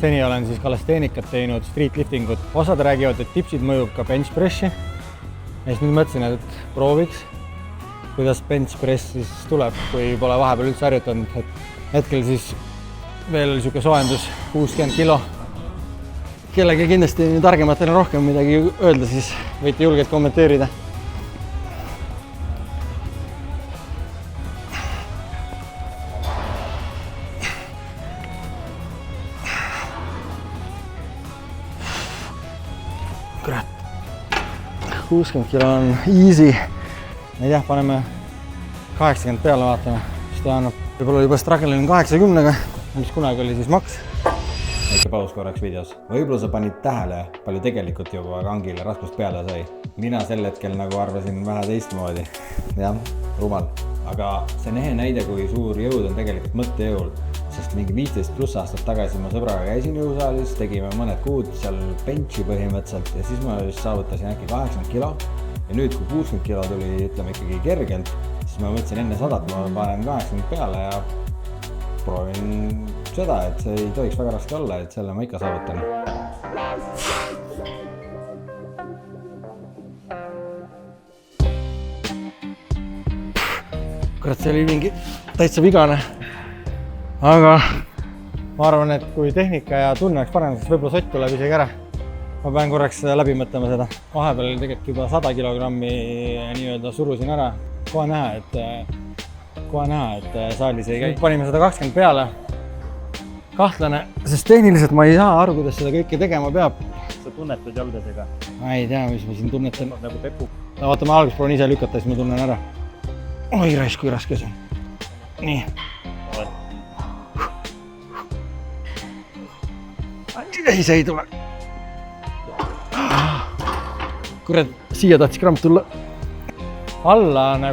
seni olen siis kalasteenikat teinud, streetliftingut. Osad räägivad, et tipsid mõjub ka bench pressi. Ja siis nüüd mõtlesin, et prooviks, kuidas bench press siis tuleb, kui pole vahepeal üldse harjutanud. Hetkel siis veel niisugune soojendus 60 kilo. Kellegi kindlasti targematele rohkem midagi öelda, siis võite julgelt kommenteerida. Kurat, 60 kilo on easy. Ma ei tea, paneme 80 peale vaatame, mis ta annab. Võib-olla juba struggelin 80-ga, mis kunagi oli siis maks. Väike paus korraks videos. Võib-olla sa panid tähele, palju tegelikult juba kangile raskust peale sai. Mina sel hetkel nagu arvasin vähe teistmoodi. Jah, rumal. Aga see on ehe näide, kui suur jõud on tegelikult mõttejõul. Sest mingi 15+ aastat tagasi ma sõbraga käisin jõusaalis, tegime mõned kuud seal benchi põhimõtteliselt ja siis ma just saavutasin äkki 80 kilo. Ja nüüd, kui 60 kilo tuli, ütleme ikkagi kergelt, siis ma mõtlesin enne 100, ma panen 80 peale ja proovin seda, et see ei tohiks väga raske olla, et selle ma ikka saavutan. Kurat, see oli mingi täitsa vigane. Aga ma arvan, et kui tehnika ja tunne oleks parem, siis võib-olla sott tuleb isegi ära. Ma pean korraks läbi mõtlema seda. Vahepeal tegelikult juba 100 kilogrammi nii-öelda surusin ära. Kohe näha, et saalis ei käi. Panime 120 peale. Kahtlane, sest tehniliselt ma ei saa aru, kuidas seda kõike tegema peab. Sa tunnetad jaldadega? Ma ei tea, mis ma siin tunnetan. Nagu pepu. Vaata, ma alguses proovin ise lükata, siis ma tunnen ära. Oi, raisk, kui raske see. Nii. Ei, see ei tule. Kurat, siia tahtis kramp tulla. Alla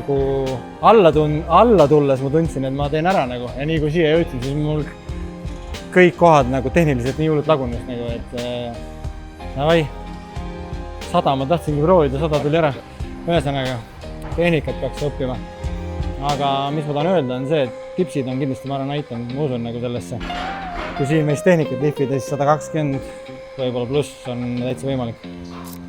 tulles ma tundsin, et ma teen ära nagu. Ja nii kui siia jõudsin, siis mul kõik kohad nagu tehniliselt nii hullult lagunes nagu, et davai, 100 ma tahtsingi proovida, 100 tuli ära. Ühesõnaga, tehnikat peaks õppima. Aga mis ma tahan öelda on see, et tipsid on kindlasti ma arvan aitanud, ma usun nagu sellesse. Kui siin meist tehnikat lihvida, siis 120 võib-olla pluss on täitsa võimalik.